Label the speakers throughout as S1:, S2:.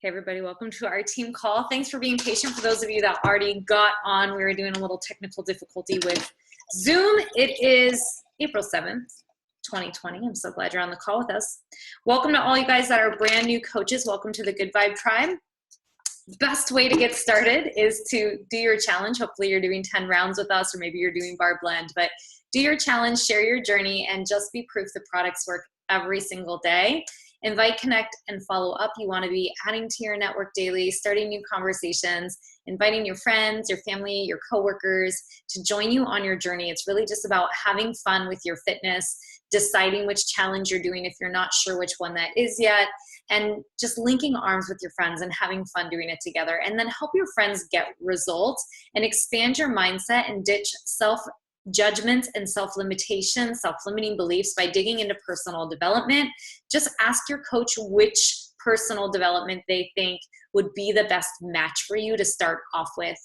S1: Hey everybody, welcome to our team call. Thanks for being patient. For those of you that already got on, we were doing a little technical difficulty with Zoom. It is April 7th, 2020. I'm so glad you're on the call with us. Welcome to all you guys that are brand new coaches. Welcome to the Good Vibe Tribe. Best way to get started is to do your challenge. Hopefully you're doing 10 rounds with us, or maybe you're doing bar blend, but do your challenge, share your journey, and just be proof the products work every single day. Invite, connect, and follow up. You want to be adding to your network daily, starting new conversations, inviting your friends, your family, your coworkers to join you on your journey. It's really just about having fun with your fitness, deciding which challenge you're doing if you're not sure which one that is yet, and just linking arms with your friends and having fun doing it together. And then help your friends get results and expand your mindset and ditch self-judgment and self-limitation, self-limiting beliefs by digging into personal development. Just ask your coach which personal development they think would be the best match for you to start off with.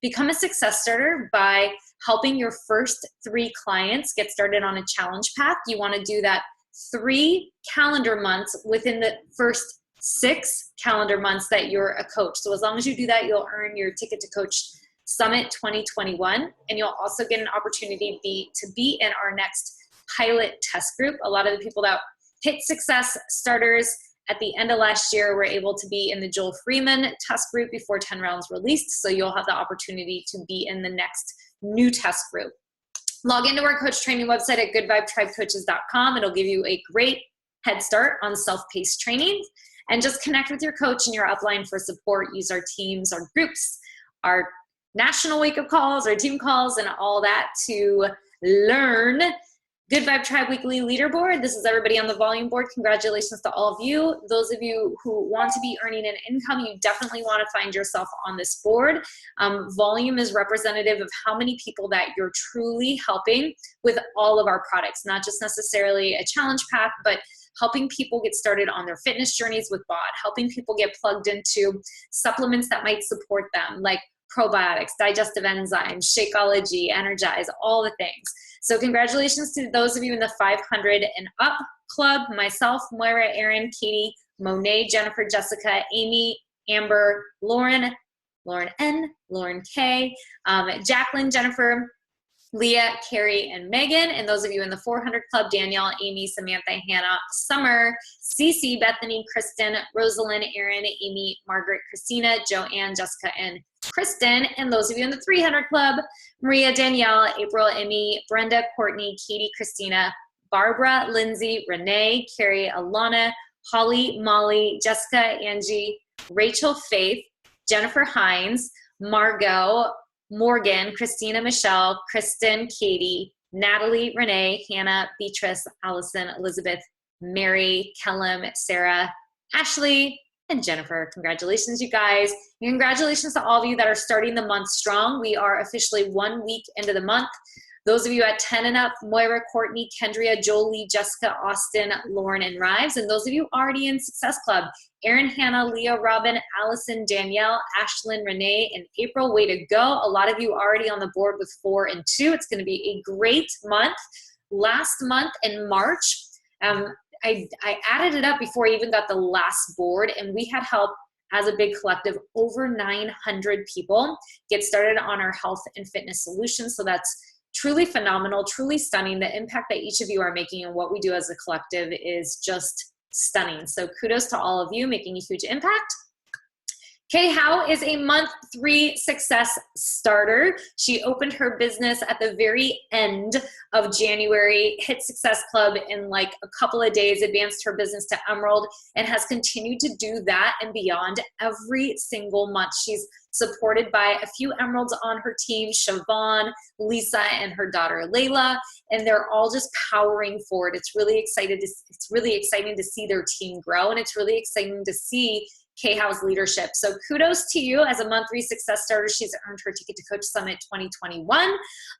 S1: Become a success starter by helping your first 3 clients get started on a challenge path. You want to do that 3 calendar months within the first 6 calendar months that you're a coach. So as long as you do that, you'll earn your ticket to Coach Summit 2021, and you'll also get an opportunity to be in our next pilot test group. A lot of the people that hit success starters at the end of last year were able to be in the Joel Freeman test group before 10 rounds released, so you'll have the opportunity to be in the next new test group. Log into our coach training website at goodvibetribecoaches.com. It'll give you a great head start on self-paced training, and just connect with your coach and your upline for support. Use our teams, our groups, our national wake-up calls, our team calls, and all that to learn. Good Vibe Tribe Weekly Leaderboard. This is everybody on the volume board. Congratulations to all of you. Those of you who want to be earning an income, you definitely want to find yourself on this board. Volume is representative of how many people that you're truly helping with all of our products, not just necessarily a challenge path, but helping people get started on their fitness journeys with BOD, helping people get plugged into supplements that might support them, like probiotics, digestive enzymes, Shakeology, Energize, all the things. So congratulations to those of you in the 500 and up club, myself, Moira, Erin, Katie, Monet, Jennifer, Jessica, Amy, Amber, Lauren N, Lauren K, Jacqueline, Jennifer, Leah, Carrie, and Megan. And those of you in the 400 club, Danielle, Amy, Samantha, Hannah, Summer, Cece, Bethany, Kristen, Rosalind, Erin, Amy, Margaret, Christina, Joanne, Jessica, and Kristen. And those of you in the 300 club, Maria, Danielle, April, Emmy, Brenda, Courtney, Katie, Christina, Barbara, Lindsay, Renee, Carrie, Alana, Holly, Molly, Jessica, Angie, Rachel, Faith, Jennifer Hines, Margot, Morgan, Christina, Michelle, Kristen, Katie, Natalie, Renee, Hannah, Beatrice, Allison, Elizabeth, Mary, Kellum, Sarah, Ashley, and Jennifer. Congratulations, you guys. And congratulations to all of you that are starting the month strong. We are officially 1 week into the month. Those of you at 10 and up, Moira, Courtney, Kendria, Jolie, Jessica, Austin, Lauren, and Rives. And those of you already in Success Club, Erin, Hannah, Leah, Robin, Allison, Danielle, Ashlyn, Renee, and April, way to go. A lot of you already on the board with 4 and 2. It's going to be a great month. Last month in March, I added it up before I even got the last board, and we had help as a big collective, over 900 people get started on our health and fitness solutions. So that's truly phenomenal, truly stunning. The impact that each of you are making and what we do as a collective is just stunning. So kudos to all of you making a huge impact. Kay Howe is a month 3 success starter. She opened her business at the very end of January, hit Success Club in like a couple of days, advanced her business to Emerald, and has continued to do that and beyond every single month. She's supported by a few Emeralds on her team, Siobhan, Lisa, and her daughter Layla, and they're all just powering forward. It's really exciting to see their team grow, and it's really exciting to see Kay Howe's leadership. So kudos to you as a month 3 success starter. She's earned her ticket to Coach Summit 2021.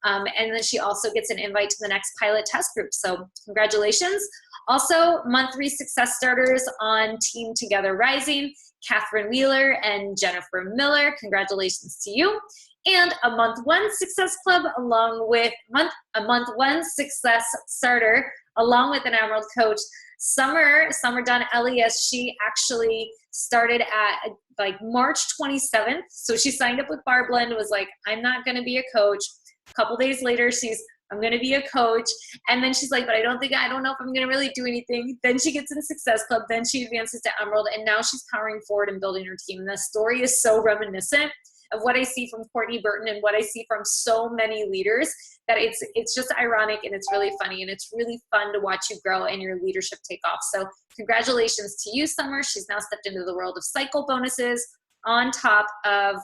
S1: And then she also gets an invite to the next pilot test group. So congratulations. Also, month 3 success starters on Team Together Rising, Catherine Wheeler and Jennifer Miller. Congratulations to you. And a month 1 success club along with a month 1 success starter along with an Emerald coach, Summer Dunn Elias, she actually started at like March 27th. So she signed up with Bar Blend, was like, I'm not going to be a coach. A couple days later, I'm going to be a coach. And then she's like, but I don't know if I'm going to really do anything. Then she gets in Success Club. Then she advances to Emerald. And now she's powering forward and building her team. The story is so reminiscent of what I see from Courtney Burton and what I see from so many leaders, that it's just ironic, and it's really funny, and it's really fun to watch you grow and your leadership take off. So congratulations to you, Summer. She's now stepped into the world of cycle bonuses on top of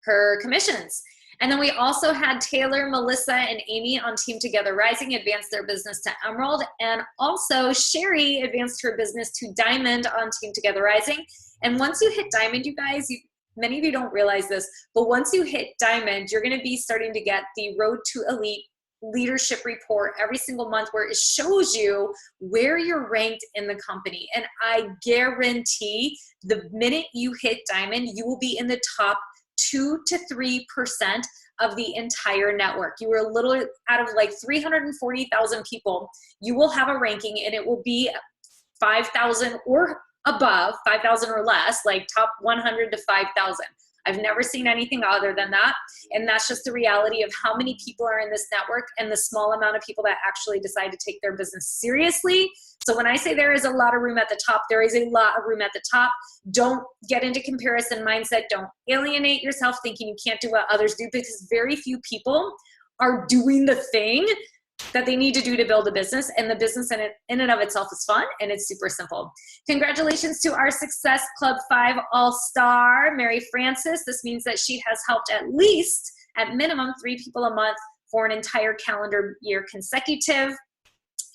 S1: her commissions. And then we also had Taylor, Melissa, and Amy on Team Together Rising advance their business to Emerald. And also Sherry advanced her business to Diamond on Team Together Rising. And once you hit Diamond, you guys, many of you don't realize this, but once you hit Diamond, you're going to be starting to get the Road to Elite leadership report every single month, where it shows you where you're ranked in the company. And I guarantee the minute you hit Diamond, you will be in the top 2 to 3% of the entire network. You are a little out of like 340,000 people. You will have a ranking, and it will be 5,000 or above, 5,000 or less, like top 100 to 5,000. I've never seen anything other than that. And that's just the reality of how many people are in this network and the small amount of people that actually decide to take their business seriously. So when I say there is a lot of room at the top, there is a lot of room at the top. Don't get into comparison mindset. Don't alienate yourself thinking you can't do what others do, because very few people are doing the thing that they need to do to build a business, and the business in and of itself is fun, and it's super simple. Congratulations to our Success Club 5 All-Star, Mary Francis. This means that she has helped at least, at minimum, 3 people a month for an entire calendar year consecutive.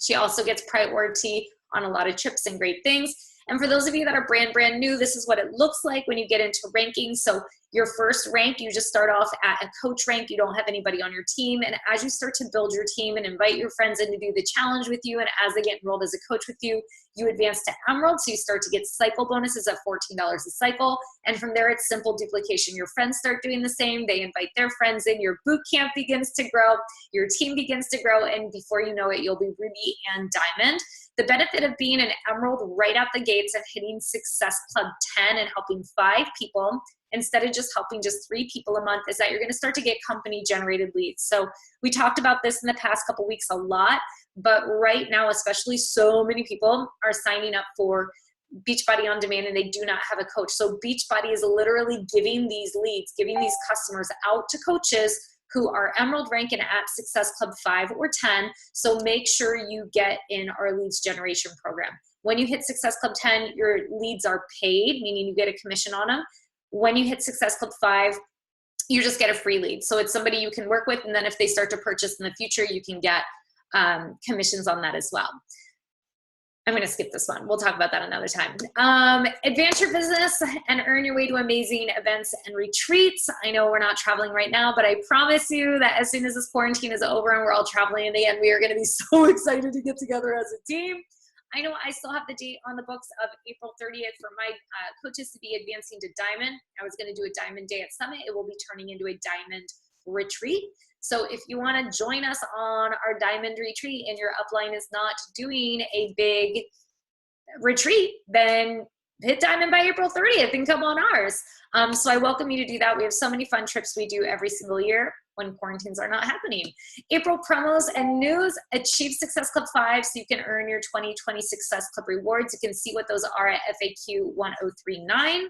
S1: She also gets priority on a lot of trips and great things. And for those of you that are brand new, this is what it looks like when you get into ranking. So your first rank, you just start off at a coach rank. You don't have anybody on your team. And as you start to build your team and invite your friends in to do the challenge with you, and as they get enrolled as a coach with you, you advance to Emerald. So you start to get cycle bonuses at $14 a cycle. And from there, it's simple duplication. Your friends start doing the same. They invite their friends in. Your boot camp begins to grow. Your team begins to grow. And before you know it, you'll be Ruby and Diamond. The benefit of being an Emerald right out the gates and hitting Success Club 10 and helping 5 people instead of just helping just 3 people a month is that you're going to start to get company generated leads. So we talked about this in the past couple weeks a lot, but right now, especially, so many people are signing up for Beachbody On Demand and they do not have a coach. So Beachbody is literally giving these leads, giving these customers out to coaches who are Emerald rank and at Success Club 5 or 10. So make sure you get in our leads generation program. When you hit Success Club 10, your leads are paid, meaning you get a commission on them. When you hit Success Club 5, you just get a free lead. So it's somebody you can work with, and then if they start to purchase in the future, you can get commissions on that as well. I'm going to skip this one. We'll talk about that another time. Advance your business and earn your way to amazing events and retreats. I know we're not traveling right now, but I promise you that as soon as this quarantine is over and we're all traveling again, we are going to be so excited to get together as a team. I know I still have the date on the books of April 30th for my coaches to be advancing to Diamond. I was going to do a Diamond Day at Summit. It will be turning into a Diamond Retreat. So if you want to join us on our Diamond Retreat and your upline is not doing a big retreat, then hit Diamond by April 30th and come on ours. So I welcome you to do that. We have so many fun trips we do every single year when quarantines are not happening. April promos and news. Achieve Success Club 5 so you can earn your 2020 Success Club rewards. You can see what those are at FAQ 1039.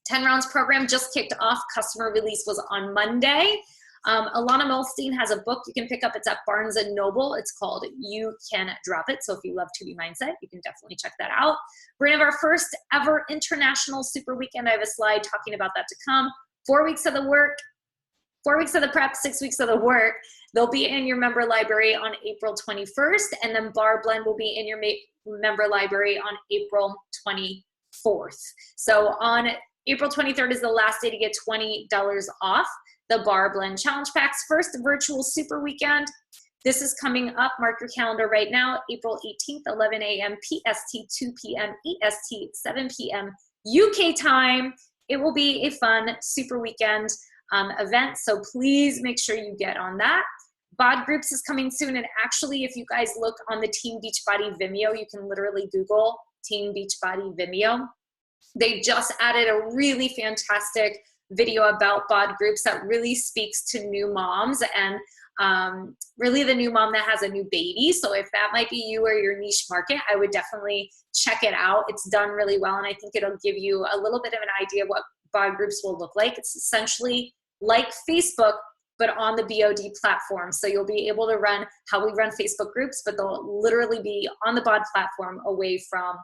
S1: 10 rounds program just kicked off. Customer release was on Monday. Alana Milstein has a book you can pick up. It's at Barnes & Noble. It's called You Can Drop It. So if you love 2B Mindset, you can definitely check that out. We're going to have our first ever international super weekend. I have a slide talking about that to come. 4 weeks of the work, 4 weeks of the prep, 6 weeks of the work. They'll be in your member library on April 21st. And then Bar Blend will be in your member library on April 24th. So on April 23rd is the last day to get $20 off the Bar Blend Challenge Packs. First virtual super weekend. This is coming up. Mark your calendar right now. April 18th, 11 a.m. PST, 2 p.m. EST, 7 p.m. UK time. It will be a fun super weekend event. So please make sure you get on that. Bod Groups is coming soon. And actually, if you guys look on the Team Beachbody Vimeo, you can literally Google Team Beachbody Vimeo. They just added a really fantastic video about bod groups that really speaks to new moms and really the new mom that has a new baby. So if that might be you or your niche market, I would definitely check it out. It's done really well, and I think it'll give you a little bit of an idea of what bod groups will look like. It's essentially like Facebook, but on the BOD platform. So you'll be able to run how we run Facebook groups, but they'll literally be on the bod platform away from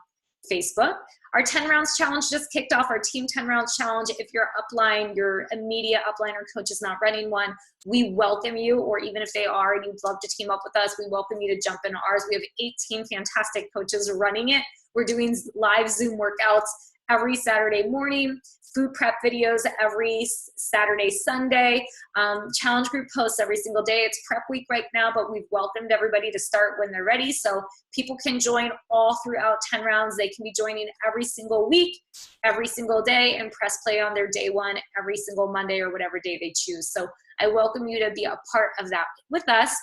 S1: Facebook. Our 10 rounds challenge just kicked off, our team 10 rounds challenge. If your upline, your immediate upline or coach is not running one, we welcome you, or even if they are and you'd love to team up with us, we welcome you to jump into ours. We have 18 fantastic coaches running it. We're doing live Zoom workouts every Saturday morning, food prep videos every Saturday, Sunday, challenge group posts every single day. It's prep week right now, but we've welcomed everybody to start when they're ready. So people can join all throughout 10 rounds. They can be joining every single week, every single day, and press play on their day one every single Monday or whatever day they choose. So I welcome you to be a part of that with us.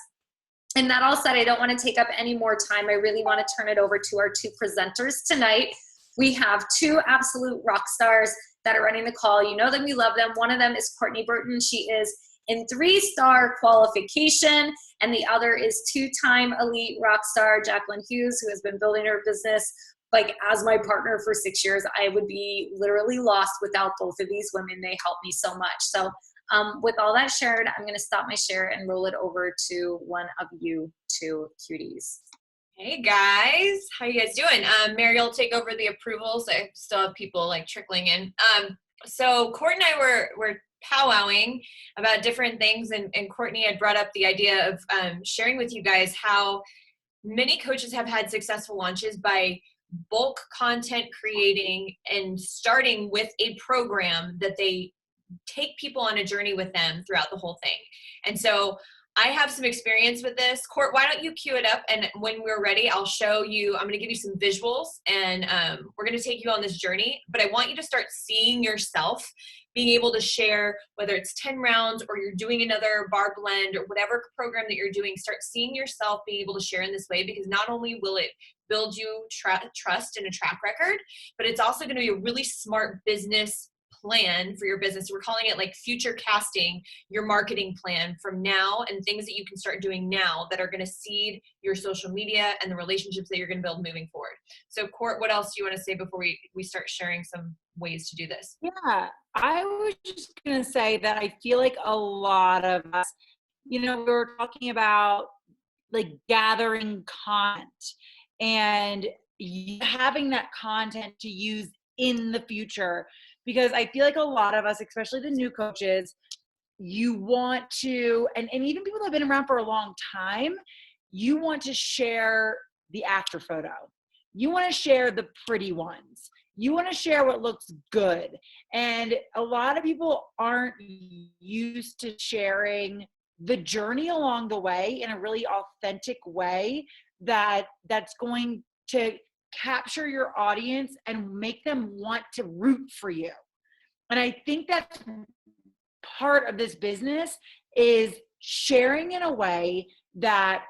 S1: And that all said, I don't want to take up any more time. I really want to turn it over to our two presenters tonight. We have two absolute rock stars that are running the call. You know them, you love them. One of them is Courtney Burton. She is in 3-star qualification, and the other is 2-time elite rock star Jacqueline Hughes, who has been building her business like as my partner for 6 years. I would be literally lost without both of these women. They help me so much. So with all that shared, I'm going to stop my share and roll it over to one of you two cuties.
S2: Hey guys, how you guys doing? Mary will take over the approvals. I still have people like trickling in. So Court and I were powwowing about different things, and Courtney had brought up the idea of sharing with you guys how many coaches have had successful launches by bulk content creating and starting with a program that they take people on a journey with them throughout the whole thing. And so I have some experience with this. Court, why don't you cue it up, and when we're ready, I'll show you, I'm going to give you some visuals, and we're going to take you on this journey, but I want you to start seeing yourself being able to share, whether it's 10 rounds or you're doing another bar blend or whatever program that you're doing, start seeing yourself being able to share in this way, because not only will it build you trust and a track record, but it's also going to be a really smart business plan for your business. We're calling it like future casting your marketing plan from now, and things that you can start doing now that are going to seed your social media and the relationships that you're going to build moving forward. So Court, what else do you want to say before we start sharing some ways to do this?
S3: Yeah, I was just going to say that I feel like a lot of us, we were talking about like gathering content and having that content to use in the future. Because I feel like a lot of us, especially the new coaches, you want to, and even people that have been around for a long time, you want to share the after photo. You want to share the pretty ones. You want to share what looks good. And a lot of people aren't used to sharing the journey along the way in a really authentic way that's going to capture your audience and make them want to root for you. And I think that's part of this business, is sharing in a way that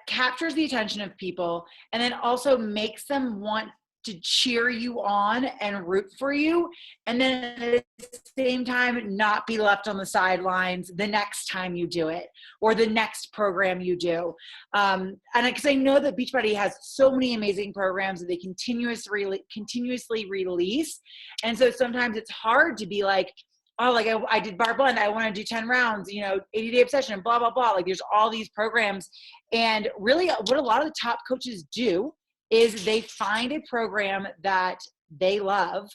S3: captures the attention of people and then also makes them want to cheer you on and root for you, and then at the same time not be left on the sidelines the next time you do it or the next program you do. And because I know that Beachbody has so many amazing programs that they continuously release, and so sometimes it's hard to be like, oh, like I did bar blend, I want to do 10 rounds, 80-day obsession, blah, blah, blah. Like there's all these programs. And really what a lot of the top coaches do is they find a program that they love.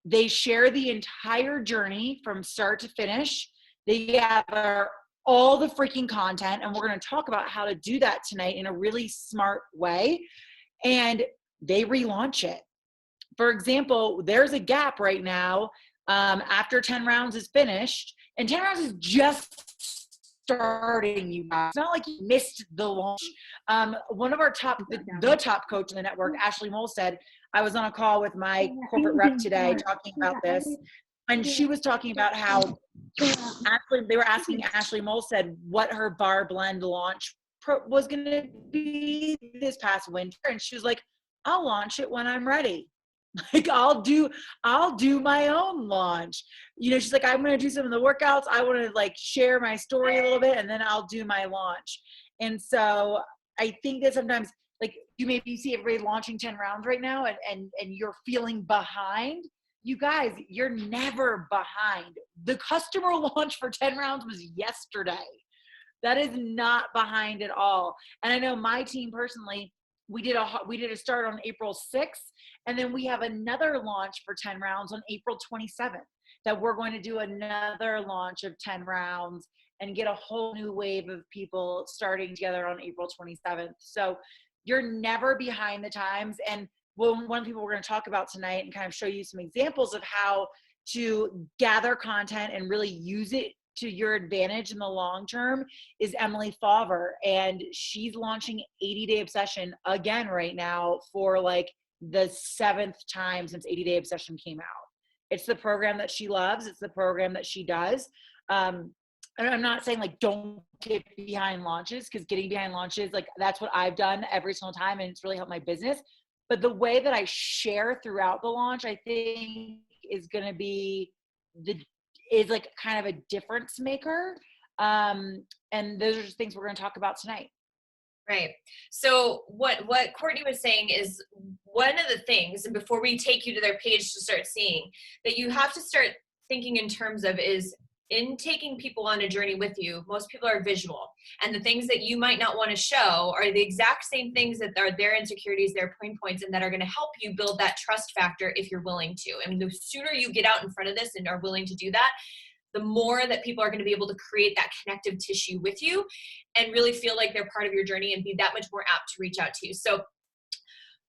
S3: They share the entire journey from start to finish. They gather all the freaking content, and we're going to talk about how to do that tonight in a really smart way. And they relaunch it. For example, there's a gap right now after 10 rounds is finished, and 10 rounds is just starting, you guys. It's not like you missed the launch. One of our the top coach in the network, Ashley Mole, said, I was on a call with my corporate rep today talking about this. And she was talking about how actually they were asking Ashley Molstead what her bar blend launch was going to be this past winter. And she was like, I'll launch it when I'm ready. Like I'll do my own launch. You know, she's like, I'm going to do some of the workouts. I want to like share my story a little bit and then I'll do my launch. And so I think that sometimes like you maybe see everybody launching 10 rounds right now and you're feeling behind. You guys, you're never behind. The customer launch for 10 rounds was yesterday. That is not behind at all. And I know my team personally, we did a start on April 6th, and then we have another launch for 10 rounds on April 27th, that we're going to do another launch of 10 rounds and get a whole new wave of people starting together on April 27th. So you're never behind the times. And one of the people we're going to talk about tonight and kind of show you some examples of how to gather content and really use it to your advantage in the long term is Emily Favre. And she's launching 80-Day Obsession again right now for like the 7th time since 80-Day Obsession came out. It's the program that she loves. It's the program that she does. And I'm not saying like don't get behind launches, because getting behind launches, like that's what I've done every single time and it's really helped my business. But the way that I share throughout the launch, I think is going to be is like kind of a difference maker. And those are just things we're going to talk about tonight.
S2: Right. So what Courtney was saying is one of the things, and before we take you to their page to start seeing, that you have to start thinking in terms of is in taking people on a journey with you, most people are visual. And the things that you might not want to show are the exact same things that are their insecurities, their pain points, and that are going to help you build that trust factor if you're willing to. I mean, the sooner you get out in front of this and are willing to do that, the more that people are going to be able to create that connective tissue with you and really feel like they're part of your journey and be that much more apt to reach out to you. So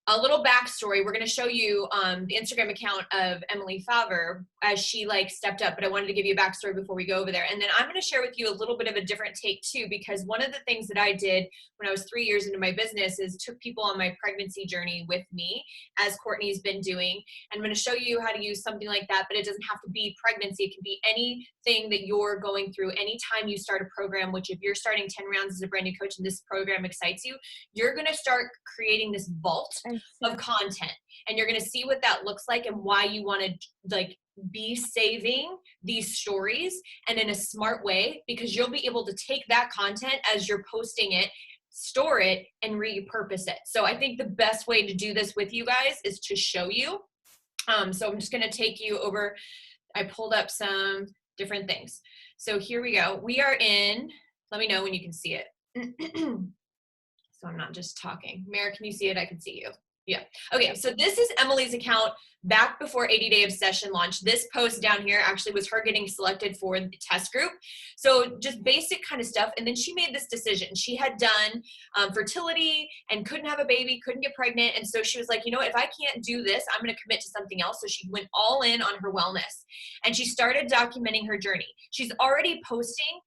S2: a little backstory, we're going to show you the Instagram account of Emily Favre as she like stepped up, but I wanted to give you a backstory before we go over there. And then I'm going to share with you a little bit of a different take too, because one of the things that I did when I was 3 years into my business is took people on my pregnancy journey with me, as Courtney's been doing. And I'm going to show you how to use something like that, but it doesn't have to be pregnancy. It can be anything that you're going through. Anytime you start a program, which if you're starting 10 rounds as a brand new coach and this program excites you, you're going to start creating this vault of content, and you're going to see what that looks like and why you want to like be saving these stories and in a smart way, because you'll be able to take that content as you're posting it, store it, and repurpose it. So I think the best way to do this with you guys is to show you. So I'm just going to take you over. I pulled up some different things. So here we go. We are in, let me know when you can see it. So I'm not just talking. Mara, can you see it? I can see you. Yeah. Okay. So this is Emily's account back before 80-Day Obsession launched. This post down here actually was her getting selected for the test group. So just basic kind of stuff. And then she made this decision. She had done fertility and couldn't have a baby, couldn't get pregnant. And so she was like, you know, if I can't do this, I'm going to commit to something else. So she went all in on her wellness and she started documenting her journey. She's already posting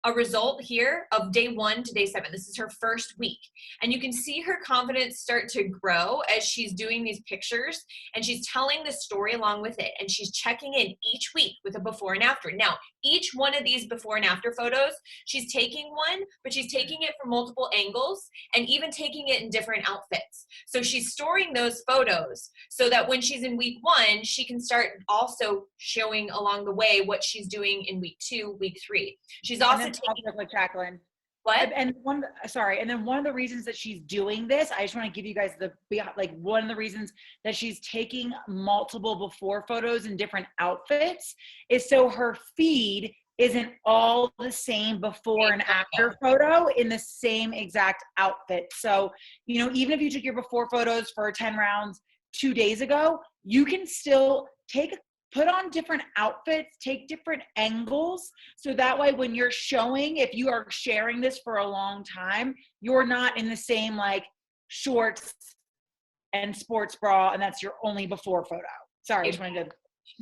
S2: a result here of day 1 to day 7. This is her first week. And you can see her confidence start to grow as she's doing these pictures and she's telling the story along with it. And she's checking in each week with a before and after. Now, each one of these before and after photos, she's taking one, but she's taking it from multiple angles and even taking it in different outfits. So she's storing those photos so that when she's in week 1, she can start also showing along the way what she's doing in week 2, week 3. She's also
S3: with Jacqueline.
S2: What?
S3: And one of the reasons that she's doing this, I just want to give you guys one of the reasons that she's taking multiple before photos in different outfits is so her feed isn't all the same before and after photo in the same exact outfit. So, you know, even if you took your before photos for 10 rounds 2 days ago, you can still put on different outfits, take different angles. So that way when you're showing, if you are sharing this for a long time, you're not in the same like shorts and sports bra and that's your only before photo. Sorry, I just wanted to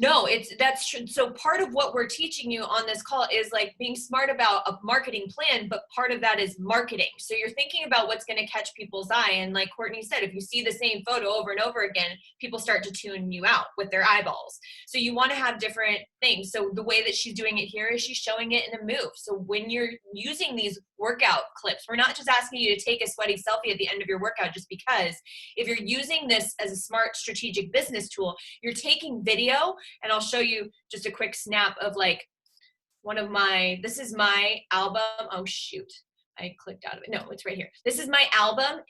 S2: No, that's true. So part of what we're teaching you on this call is like being smart about a marketing plan, but part of that is marketing. So you're thinking about what's going to catch people's eye. And like Courtney said, if you see the same photo over and over again, people start to tune you out with their eyeballs. So you want to have different things. So the way that she's doing it here is she's showing it in a move. So when you're using these workout clips, we're not just asking you to take a sweaty selfie at the end of your workout just because. If you're using this as a smart strategic business tool, you're taking video. And I'll show you just a quick snap of like this is my album. Oh shoot, I clicked out of it. No, it's right here. This is my album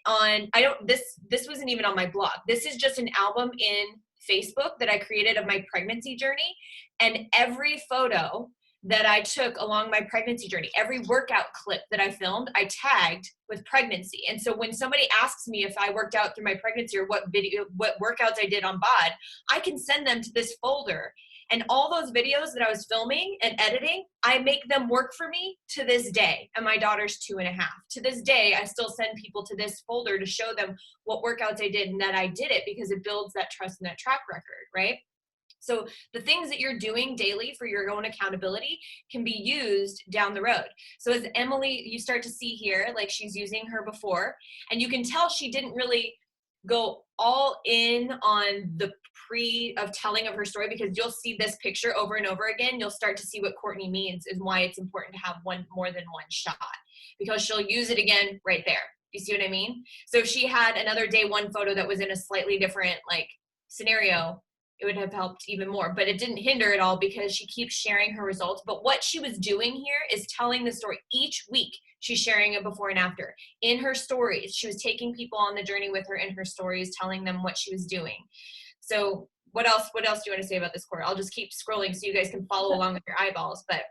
S2: this wasn't even on my blog. This is just an album in Facebook that I created of my pregnancy journey. And every photo that I took along my pregnancy journey, every workout clip that I filmed, I tagged with pregnancy. And so when somebody asks me if I worked out through my pregnancy or what workouts I did on BOD, I can send them to this folder. And all those videos that I was filming and editing, I make them work for me to this day. And my daughter's 2.5. To this day, I still send people to this folder to show them what workouts I did and that I did it, because it builds that trust and that track record, right? So the things that you're doing daily for your own accountability can be used down the road. So as Emily, you start to see here, like she's using her before, and you can tell she didn't really go all in on the of telling of her story, because you'll see this picture over and over again. You'll start to see what Courtney means and why it's important to have more than one shot, because she'll use it again right there. You see what I mean? So if she had another day one photo that was in a slightly different like scenario, it would have helped even more, but it didn't hinder at all because she keeps sharing her results. But what she was doing here is telling the story each week. She's sharing a before and after in her stories. She was taking people on the journey with her in her stories, telling them what she was doing. So what else do you want to say about this, Cora? I'll just keep scrolling so you guys can follow along with your eyeballs. But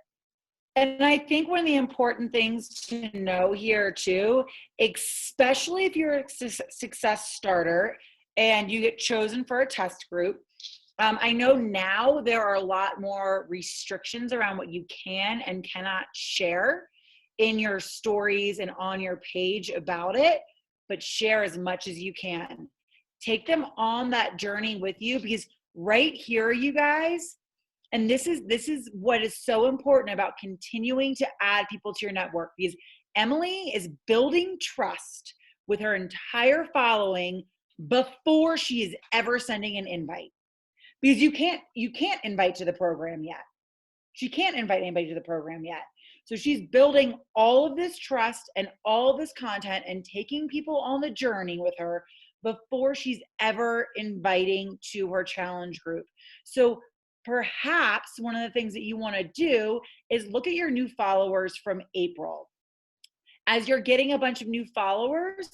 S3: and I think one of the important things to know here too, especially if you're a success starter and you get chosen for a test group, I know now there are a lot more restrictions around what you can and cannot share in your stories and on your page about it, but share as much as you can. Take them on that journey with you, because right here, you guys, and this is what is so important about continuing to add people to your network, because Emily is building trust with her entire following before she is ever sending an invite. Because you can't invite to the program yet. She can't invite anybody to the program yet. So she's building all of this trust and all of this content and taking people on the journey with her before she's ever inviting to her challenge group. So perhaps one of the things that you want to do is look at your new followers from April. As you're getting a bunch of new followers,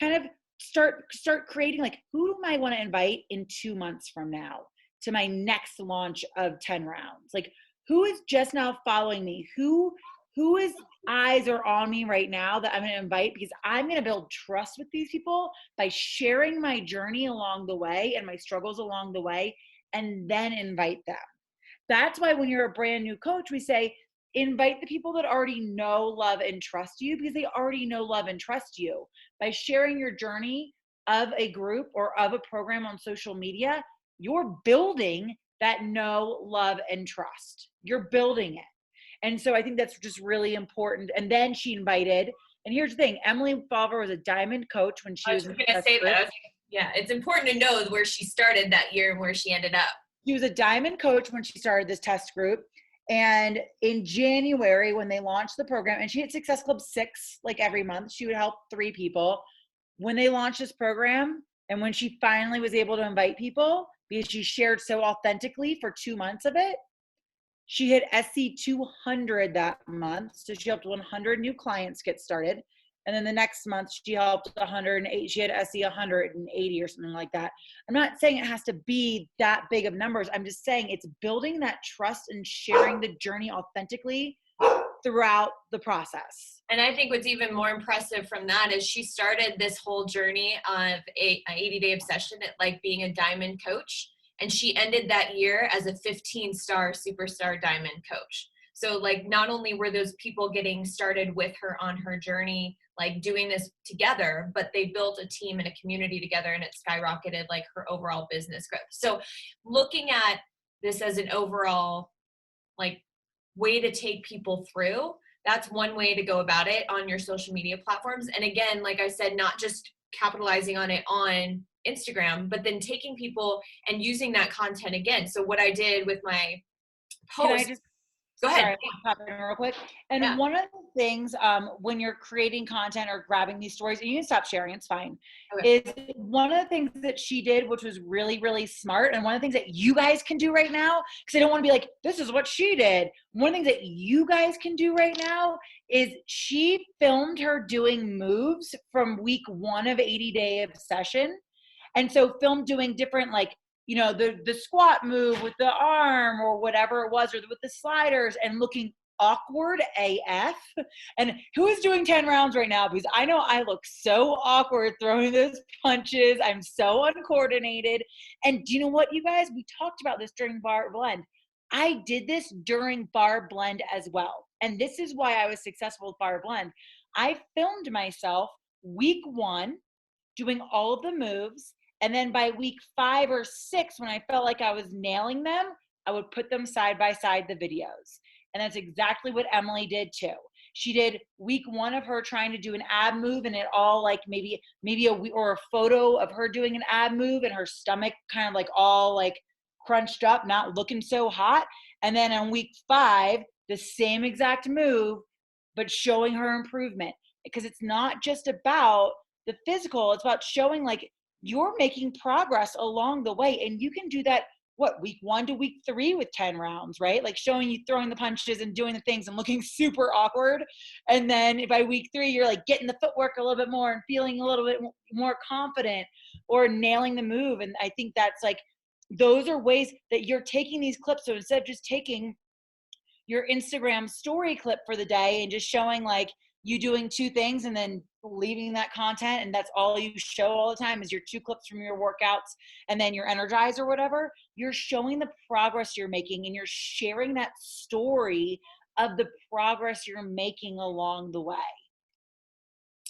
S3: kind of start creating, like, who do I want to invite in 2 months from now to my next launch of 10 rounds? Like, who is just now following me? Whose eyes are on me right now that I'm going to invite, because I'm going to build trust with these people by sharing my journey along the way and my struggles along the way, and then invite them. That's why when you're a brand new coach, we say, invite the people that already know, love, and trust you, because they already know, love, and trust you. By sharing your journey of a group or of a program on social media, you're building that know, love, and trust. You're building it. And so I think that's just really important. And then she invited, and here's the thing, Emily Falver was a diamond coach when she was
S2: going to say that. Yeah, it's important to know where she started that year and where she ended up.
S3: She was a diamond coach when she started this test group. And in January, when they launched the program, and she had Success Club 6, like every month, she would help 3 people. When they launched this program, and when she finally was able to invite people, because she shared so authentically for 2 months of it, she hit SC 200 that month. So she helped 100 new clients get started. And then the next month she helped 108. She had SC 180 or something like that. I'm not saying it has to be that big of numbers. I'm just saying it's building that trust and sharing the journey authentically throughout the process.
S2: And I think what's even more impressive from that is she started this whole journey of an 80-day obsession at like being a diamond coach. And she ended that year as a 15-star superstar diamond coach. So like not only were those people getting started with her on her journey like doing this together, but they built a team and a community together, and it skyrocketed like her overall business growth. So looking at this as an overall like way to take people through, that's one way to go about it on your social media platforms. And again, like I said, not just capitalizing on it on Instagram, but then taking people and using that content again. So what I did with my
S3: Can I
S2: post,
S3: just,
S2: go ahead.
S3: sorry, pop in real quick. And
S2: Yeah.
S3: one of the things when you're creating content or grabbing these stories, and you can stop sharing, it's fine,
S2: Okay.
S3: is one of the things that she did, which was really, really smart. And one of the things that you guys can do right now, because I don't want to be like, this is what she did. One of the things that you guys can do right now is she filmed her doing moves from week 1 of 80-day obsession. And so filmed doing different, like, you know, the squat move with the arm or whatever it was, or with the sliders, and looking awkward AF. And who is doing 10 rounds right now? Because I know I look so awkward throwing those punches. I'm so uncoordinated. And do you know what, you guys? We talked about this during Bar Blend. I did this during Bar Blend as well. And this is why I was successful with Bar Blend. I filmed myself week 1 doing all of the moves. And then by week 5 or 6, when I felt like I was nailing them, I would put them side by side, the videos. And that's exactly what Emily did too. She did week 1 of her trying to do an ab move, and it all like maybe a photo of her doing an ab move and her stomach kind of like all like crunched up, not looking so hot. And then on week 5, the same exact move, but showing her improvement. Because it's not just about the physical, it's about showing like you're making progress along the way. And you can do that, what, week 1 to week 3 with 10 rounds, right? Like showing you throwing the punches and doing the things and looking super awkward. And then by week 3, you're like getting the footwork a little bit more and feeling a little bit more confident or nailing the move. And I think that's like, those are ways that you're taking these clips. So instead of just taking your Instagram story clip for the day and just showing like you doing 2 things and then leaving that content, and that's all you show all the time is your 2 clips from your workouts and then your energize or whatever, you're showing the progress you're making, and you're sharing that story of the progress you're making along the way.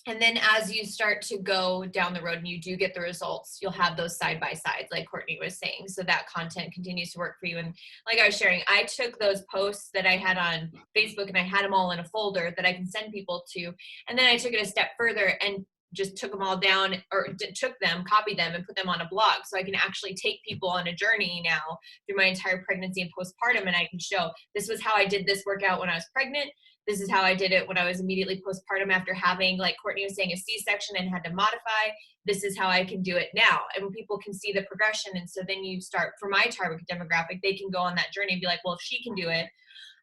S2: And then as you start to go down the road and you do get the results, you'll have those side by sides, like Courtney was saying. So that content continues to work for you. And like I was sharing, I took those posts that I had on Facebook and I had them all in a folder that I can send people to. And then I took it a step further and just took them all down, or took them, copied them, and put them on a blog. So I can actually take people on a journey now through my entire pregnancy and postpartum. And I can show, this was how I did this workout when I was pregnant. This is how I did it when I was immediately postpartum after having, like Courtney was saying, a C-section and had to modify. This is how I can do it now. And when people can see the progression, and so then you start, for my target demographic, they can go on that journey and be like, well, if she can do it,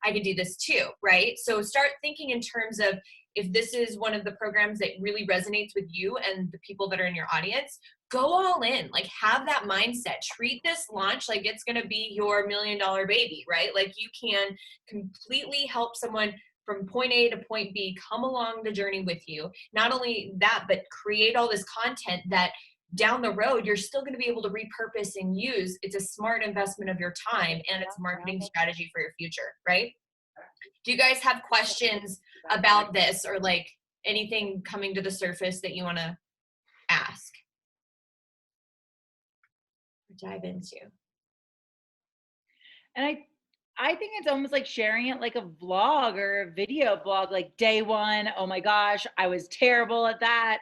S2: I can do this too, right? So start thinking in terms of, if this is one of the programs that really resonates with you and the people that are in your audience, go all in. Like, have that mindset. Treat this launch like it's going to be your $1 million baby, right? Like, you can completely help someone from point A to point B come along the journey with you. Not only that, but create all this content that down the road you're still going to be able to repurpose and use. It's a smart investment of your time, and it's a marketing strategy for your future, right? Do you guys have questions about this, or like anything coming to the surface that you want to ask or dive into?
S3: And I think it's almost like sharing it like a vlog or a video blog, like day 1, oh my gosh, I was terrible at that.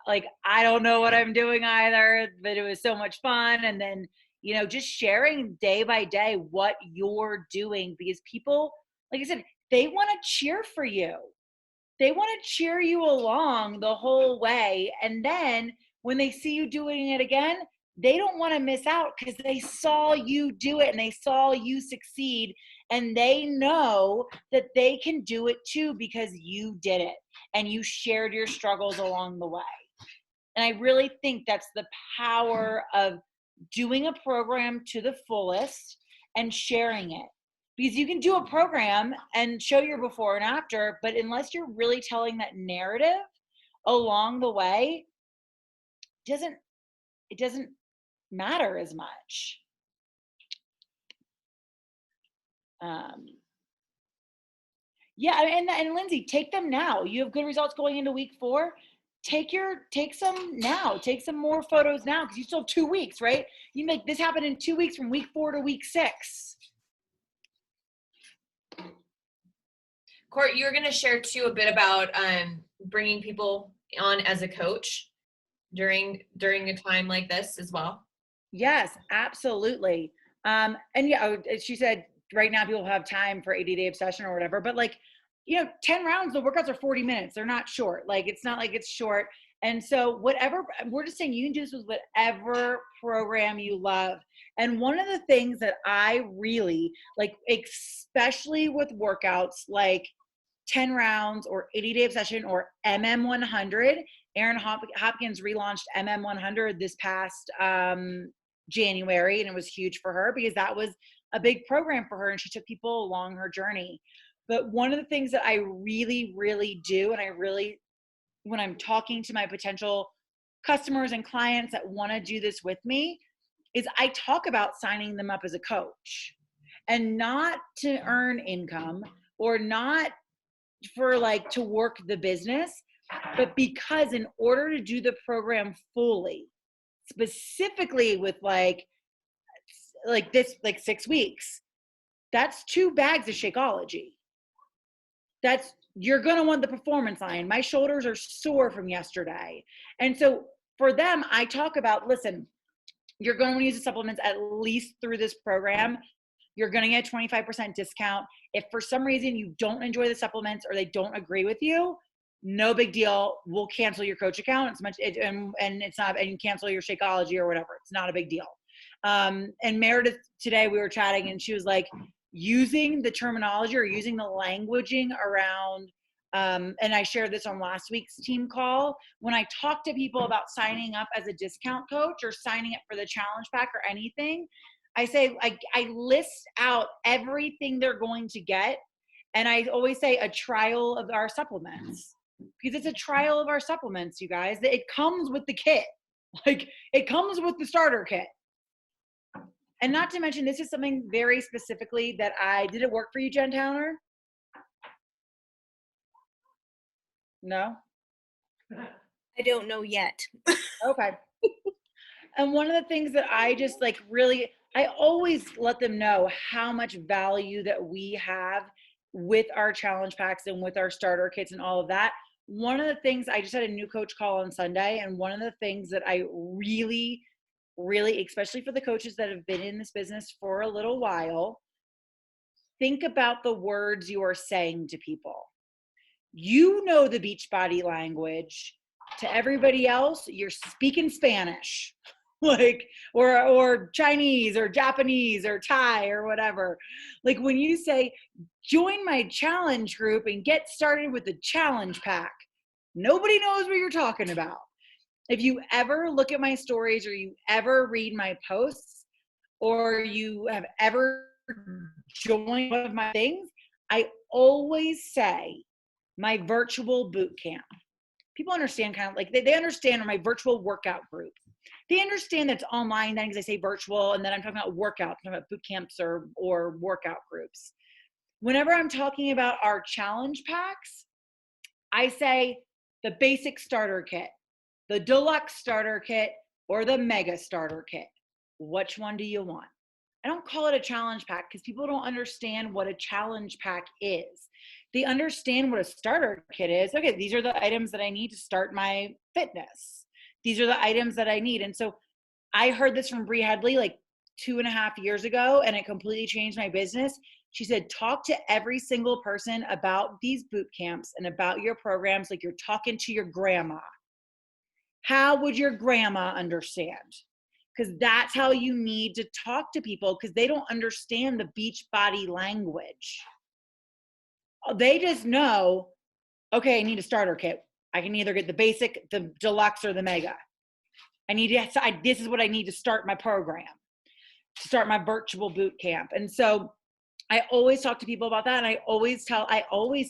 S3: Like, I don't know what I'm doing either, but it was so much fun. And then, you know, just sharing day by day what you're doing, because people, like I said, they want to cheer for you. They want to cheer you along the whole way. And then when they see you doing it again, they don't want to miss out because they saw you do it and they saw you succeed, and they know that they can do it too because you did it and you shared your struggles along the way. And I really think that's the power of doing a program to the fullest and sharing it. Because you can do a program and show your before and after, but unless you're really telling that narrative along the way, it doesn't matter as much. Yeah, and Lindsay, take them now. You have good results going into week 4. Take some now. Take some more photos now because you still have 2 weeks, right? You make this happen in 2 weeks from week 4 to week 6.
S2: Court, you were going to share too a bit about bringing people on as a coach during a time like this as well.
S3: Yes, absolutely. And yeah, she said right now people have time for 80-day obsession or whatever, but like, 10 rounds, the workouts are 40 minutes. They're not short. Like, it's not like it's short. And so whatever, we're just saying you can do this with whatever program you love. And one of the things that I really like, especially with workouts like 10 rounds or 80-day obsession or MM100, Erin Hopkins relaunched MM100 this past January, and it was huge for her because that was a big program for her and she took people along her journey. But one of the things that I really, really do, and when I'm talking to my potential customers and clients that want to do this with me, is I talk about signing them up as a coach, and not to earn income or not for like to work the business, but because in order to do the program fully, specifically with like this, like 6 weeks, that's 2 bags of Shakeology. You're going to want the performance line. My shoulders are sore from yesterday. And so for them, I talk about, listen, you're going to want to use the supplements at least through this program. You're going to get a 25% discount. If for some reason you don't enjoy the supplements or they don't agree with you, no big deal. We'll cancel your coach account. And it's not, and cancel your Shakeology or whatever. It's not a big deal. And Meredith, today we were chatting and she was like, using the terminology or using the languaging around, and I shared this on last week's team call, when I talk to people about signing up as a discount coach or signing up for the challenge pack or anything, I say, I list out everything they're going to get. And I always say a trial of our supplements, because it's a trial of our supplements, you guys. It comes with the kit. Like, it comes with the starter kit. And not to mention, this is something very specifically that did it work for you, Jen Towner? No?
S4: I don't know yet.
S3: Okay. And one of the things that I just like really, I always let them know how much value that we have with our challenge packs and with our starter kits and all of that. One of the things, I just had a new coach call on Sunday, and one of the things that I really, especially for the coaches that have been in this business for a little while, think about the words you are saying to people. You know the beach body language. To everybody else, you're speaking Spanish, like, or Chinese or Japanese or Thai or whatever. Like, when you say, join my challenge group and get started with the challenge pack, nobody knows what you're talking about. If you ever look at my stories or you ever read my posts or you have ever joined one of my things, I always say my virtual boot camp. People understand kind of like, they understand my virtual workout group. They understand that's online then because I say virtual, and then I'm talking about workout, I'm talking about boot camps or workout groups. Whenever I'm talking about our challenge packs, I say the basic starter kit, the deluxe starter kit, or the mega starter kit. Which one do you want? I don't call it a challenge pack because people don't understand what a challenge pack is. They understand what a starter kit is. Okay, these are the items that I need to start my fitness. These are the items that I need. And so I heard this from Bree Headley like 2.5 years ago, and it completely changed my business. She said, talk to every single person about these boot camps and about your programs like you're talking to your grandma. How would your grandma understand? Because that's how you need to talk to people, because they don't understand the beach body language. They just know, okay, I need a starter kit. I can either get the basic, the deluxe, or the mega. This is what I need to start my program, to start my virtual boot camp. And so I always talk to people about that. And I always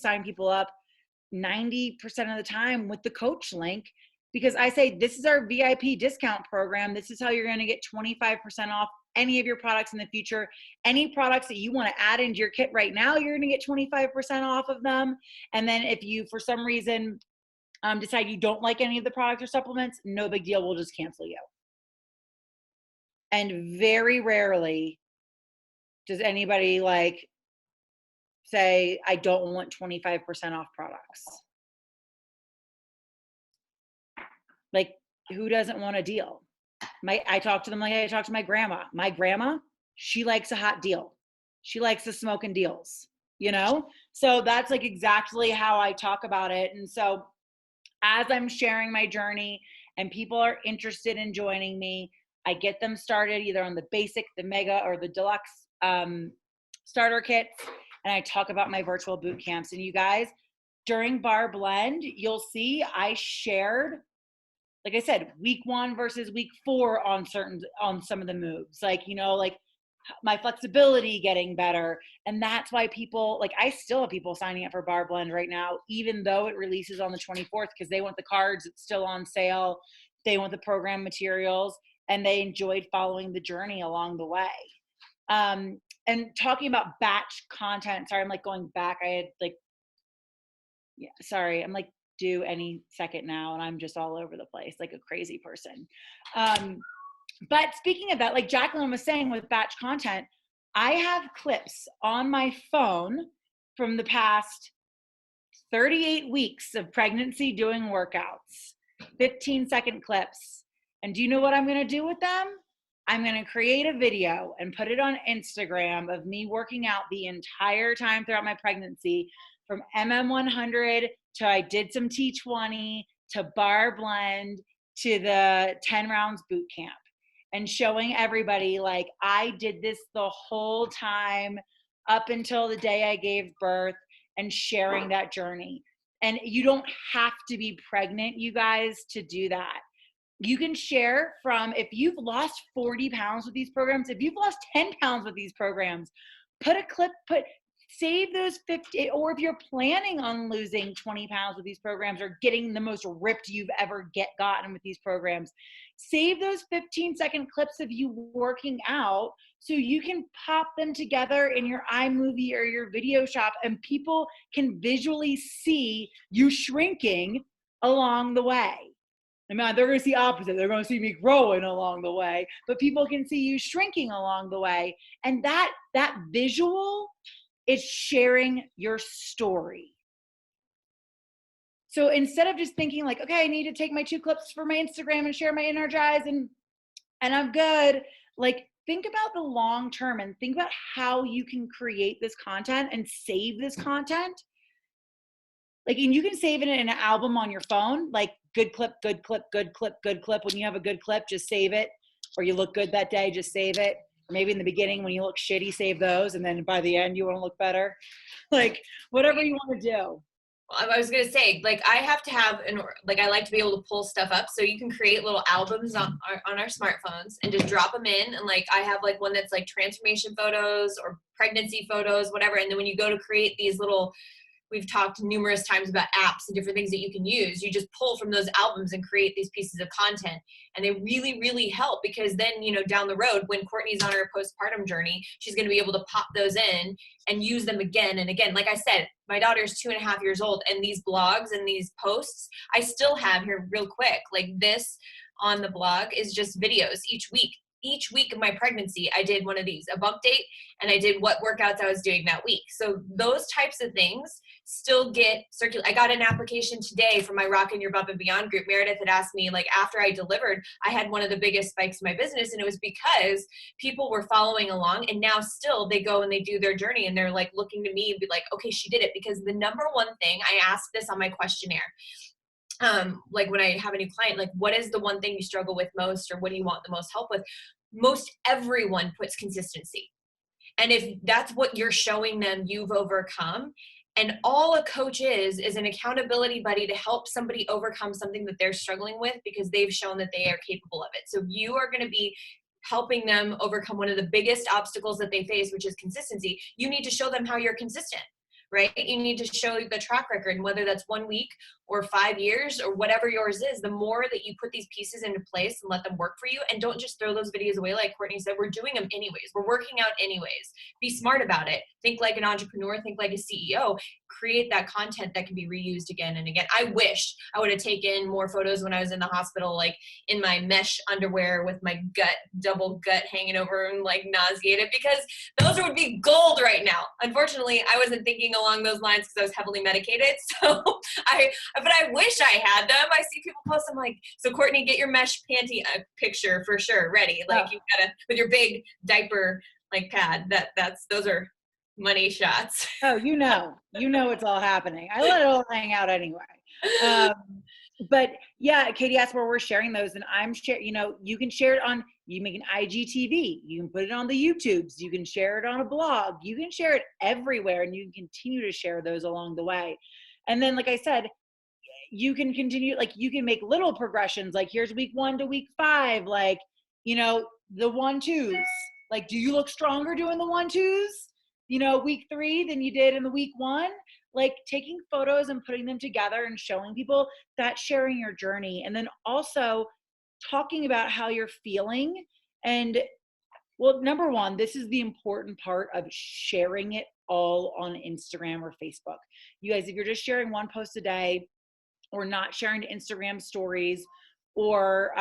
S3: sign people up 90% of the time with the coach link, because I say, this is our VIP discount program. This is how you're going to get 25% off any of your products in the future. Any products that you want to add into your kit right now, you're going to get 25% off of them. And then if you, for some reason, decide you don't like any of the products or supplements, no big deal. We'll just cancel you. And very rarely does anybody like say, I don't want 25% off products. Like, who doesn't want a deal? I talk to them like I talk to my grandma. My grandma, she likes a hot deal. She likes the smoking deals, you know? So that's like exactly how I talk about it. And so as I'm sharing my journey and people are interested in joining me, I get them started either on the basic, the mega, or the deluxe starter kits. And I talk about my virtual boot camps. And you guys, during Bar Blend, you'll see I shared, like I said, week 1 versus week 4 on some of the moves, like, you know, like my flexibility getting better. And that's why people, like, I still have people signing up for Bar Blend right now, even though it releases on the 24th, because they want the cards. It's still on sale. They want the program materials, and they enjoyed following the journey along the way. And talking about batch content, sorry, I'm like going back. I had like, yeah, sorry, I'm like due any second now, and I'm just all over the place like a crazy person. But speaking of that, like Jacqueline was saying with batch content, I have clips on my phone from the past 38 weeks of pregnancy doing workouts, 15-second clips. And do you know what I'm going to do with them? I'm going to create a video and put it on Instagram of me working out the entire time throughout my pregnancy, from MM100 to I did some T20 to Bar Blend to the 10 rounds boot camp, and showing everybody like I did this the whole time up until the day I gave birth, and sharing that journey. And you don't have to be pregnant, you guys, to do that. You can share from, if you've lost 40 pounds with these programs, if you've lost 10 pounds with these programs, put a clip, save those 50, or if you're planning on losing 20 pounds with these programs or getting the most ripped you've ever gotten with these programs, save those 15-second clips of you working out so you can pop them together in your iMovie or your video shop, and people can visually see you shrinking along the way. I mean, they're going to see opposite. They're going to see me growing along the way, but people can see you shrinking along the way. And that visual is sharing your story. So instead of just thinking like, okay, I need to take my 2 clips for my Instagram and share my Energize and I'm good, like think about the long term and think about how you can create this content and save this content. Like, and you can save it in an album on your phone, like good clip, good clip, good clip, good clip. When you have a good clip, just save it. Or you look good that day, just save it. Or maybe in the beginning when you look shitty, save those. And then by the end, you want to look better. Like, whatever you want to do.
S2: I was going to say, like, I have to have, I like to be able to pull stuff up. So you can create little albums on our smartphones and just drop them in. And like, I have like one that's like transformation photos or pregnancy photos, whatever. And then when you go to create these little, we've talked numerous times about apps and different things that you can use. You just pull from those albums and create these pieces of content. And they really, really help, because then, you know, down the road, when Courtney's on her postpartum journey, she's going to be able to pop those in and use them again and again. Like I said, my daughter's 2.5 years old, and these blogs and these posts, I still have here real quick. Like this on the blog is just videos each week. Each week of my pregnancy, I did one of these, a bump date, and I did what workouts I was doing that week. So those types of things still get circulated. I got an application today from my Rockin' Your Bump and Beyond group. Meredith had asked me, like, after I delivered, I had one of the biggest spikes in my business, and it was because people were following along, and now still they go and they do their journey, and they're like looking to me and be like, okay, she did it. Because the number one thing, I asked this on my questionnaire, like when I have a new client, like, what is the one thing you struggle with most, or what do you want the most help with? Most everyone puts consistency. And if that's what you're showing them, you've overcome. And all a coach is an accountability buddy to help somebody overcome something that they're struggling with, because they've shown that they are capable of it. So you are going to be helping them overcome one of the biggest obstacles that they face, which is consistency. You need to show them how you're consistent, right? You need to show the track record, and whether that's 1 week or 5 years or whatever yours is, the more that you put these pieces into place and let them work for you, and don't just throw those videos away. Like Courtney said, we're doing them anyways. We're working out anyways. Be smart about it. Think like an entrepreneur, think like a CEO, create that content that can be reused again and again. I wish I would have taken more photos when I was in the hospital, like in my mesh underwear with my double gut hanging over and like nauseated, because those would be gold right now. Unfortunately, I wasn't thinking along those lines because I was heavily medicated. So but I wish I had them. I see people post, I'm like, so Courtney, get your mesh panty picture for sure ready. Like you've got to, with your big diaper like pad, those are money shots.
S3: Oh, you know it's all happening. I let it all hang out anyway. But yeah, Katie asked where we're sharing those, and I'm sharing, you can share it on, you make an IGTV, you can put it on the YouTubes, you can share it on a blog, you can share it everywhere, and you can continue to share those along the way. And then, like I said, you can continue, like you can make little progressions, like here's week 1 to week 5, like, the 1-2s, like, do you look stronger doing the 1-2s, week 3 than you did in the week 1? Like taking photos and putting them together and showing people that, sharing your journey. And then also talking about how you're feeling. And well, number one, this is the important part of sharing it all on Instagram or Facebook. You guys, if you're just sharing one post a day, or not sharing to Instagram stories, or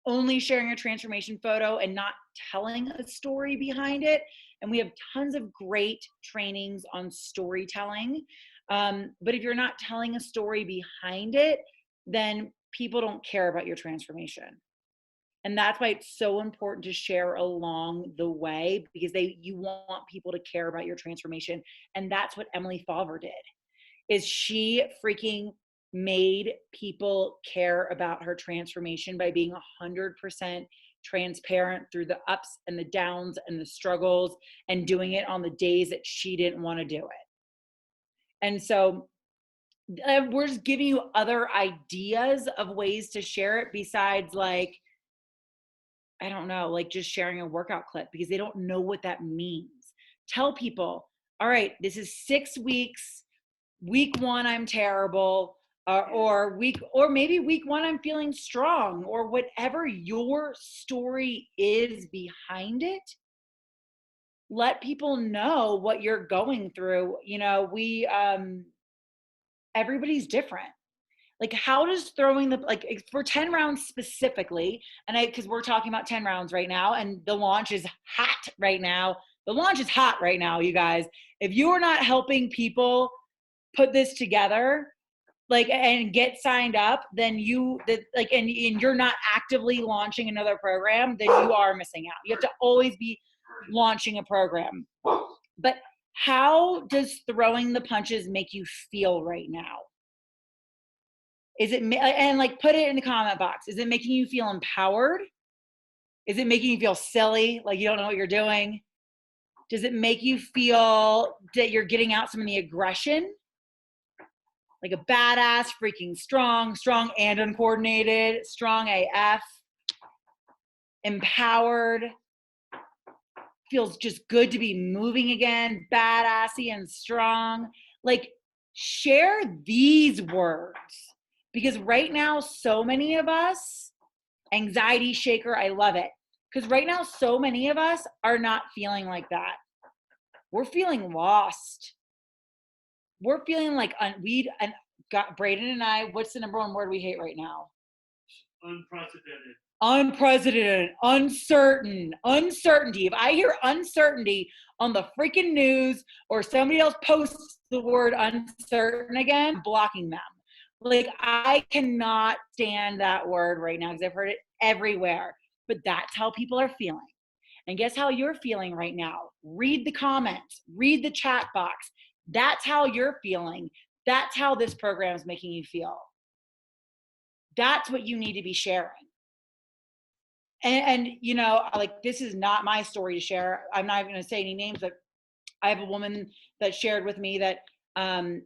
S3: only sharing a transformation photo and not telling a story behind it. And we have tons of great trainings on storytelling. But if you're not telling a story behind it, then people don't care about your transformation. And that's why it's so important to share along the way, because you want people to care about your transformation. And that's what Emily Favre did, is she freaking made people care about her transformation by being 100% transparent through the ups and the downs and the struggles, and doing it on the days that she didn't want to do it. And so we're just giving you other ideas of ways to share it besides, like, I don't know, like just sharing a workout clip, because they don't know what that means. Tell people, all right, this is 6 weeks. Week 1, I'm terrible. Or maybe week 1, I'm feeling strong, or whatever your story is behind it. Let people know what you're going through. Everybody's different. Like, how does throwing like for 10 rounds specifically, and because we're talking about 10 rounds right now, and the launch is hot right now. The launch is hot right now, you guys. If you are not helping people put this together, like, and get signed up, then and you're not actively launching another program, then you are missing out. You have to always be launching a program. But how does throwing the punches make you feel right now? Is it, and like, put it in the comment box. Is it making you feel empowered? Is it making you feel silly, like you don't know what you're doing? Does it make you feel that you're getting out some of the aggression? Like a badass, freaking strong and uncoordinated, strong AF, empowered, feels just good to be moving again, badassy and strong. Like, share these words, because right now, so many of us, anxiety shaker, I love it. Because right now, so many of us are not feeling like that. We're feeling lost. We're feeling like Braden and I, what's the number 1 word we hate right now? Unprecedented, uncertainty. If I hear uncertainty on the freaking news, or somebody else posts the word uncertain again, I'm blocking them. Like, I cannot stand that word right now, because I've heard it everywhere. But that's how people are feeling. And guess how you're feeling right now? Read the comments, read the chat box. That's how you're feeling. That's how this program is making you feel. That's what you need to be sharing. And like, this is not my story to share. I'm not even going to say any names, but I have a woman that shared with me that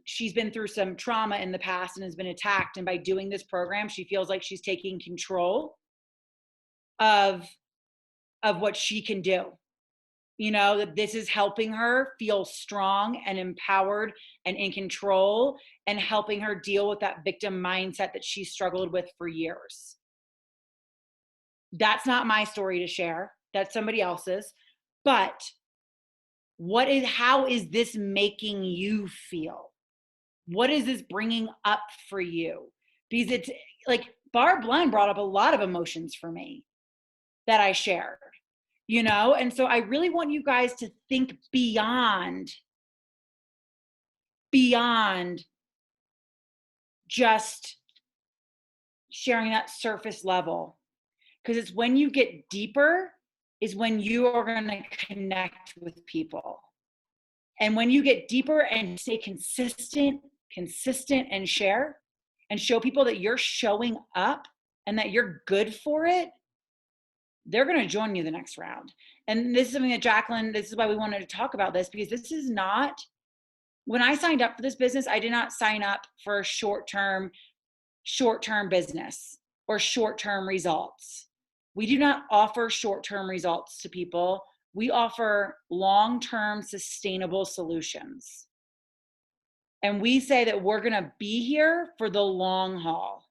S3: she's been through some trauma in the past and has been attacked. And by doing this program, she feels like she's taking control of what she can do. you know, that this is helping her feel strong and empowered and in control, and helping her deal with that victim mindset that she struggled with for years. That's not my story to share. That's somebody else's. But how is this making you feel? What is this bringing up for you? Because it's like Barb Lund brought up a lot of emotions for me that I shared, you know? And so I really want you guys to think beyond just sharing that surface level. Because it's when you get deeper is when you are going to connect with people. And when you get deeper and stay consistent and share and show people that you're showing up and that you're good for it, they're going to join you the next round. And this is something that Jacqueline, this is why we wanted to talk about this, because this is not, when I signed up for this business, I did not sign up for short-term business or short-term results. We do not offer short-term results to people. We offer long-term sustainable solutions. And we say that we're going to be here for the long haul.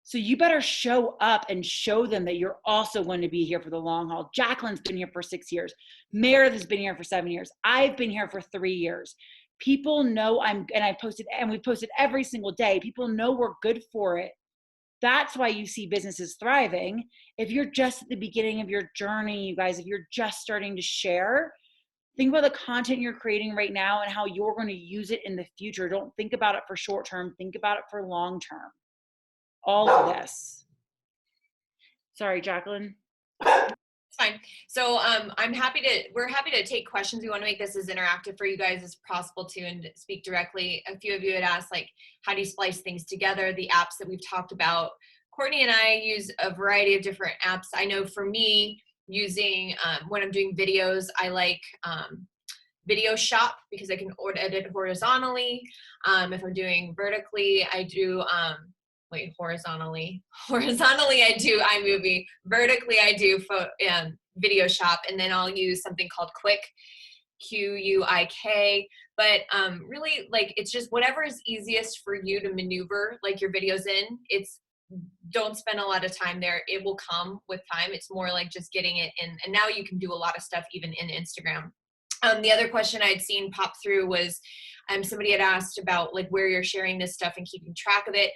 S3: So you better show up and show them that you're also going to be here for the long haul. Jacqueline's been here for 6 years. Meredith has been here for 7 years. I've been here for 3 years. People know we've posted every single day. People know we're good for it. That's why you see businesses thriving. If you're just at the beginning of your journey, you guys, if you're just starting to share, think about the content you're creating right now and how you're going to use it in the future. Don't think about it for short term. Think about it for long term. All of this. Sorry, Jacqueline.
S2: It's fine. So we're happy to take questions. We want to make this as interactive for you guys as possible too, and speak directly. A few of you had asked, like, how do you splice things together? The apps that we've talked about. Courtney and I use a variety of different apps. I know for me, using, when I'm doing videos, I like Video Shop because I can edit horizontally. If I'm doing vertically, I do, horizontally I do iMovie. Vertically I do Video Shop, and then I'll use something called Quik. But really, like, it's just whatever is easiest for you to maneuver like your videos in. Don't spend a lot of time there. It will come with time. It's more like just getting it in. And now you can do a lot of stuff even in Instagram. The other question I'd seen pop through was somebody had asked about like where you're sharing this stuff and keeping track of it.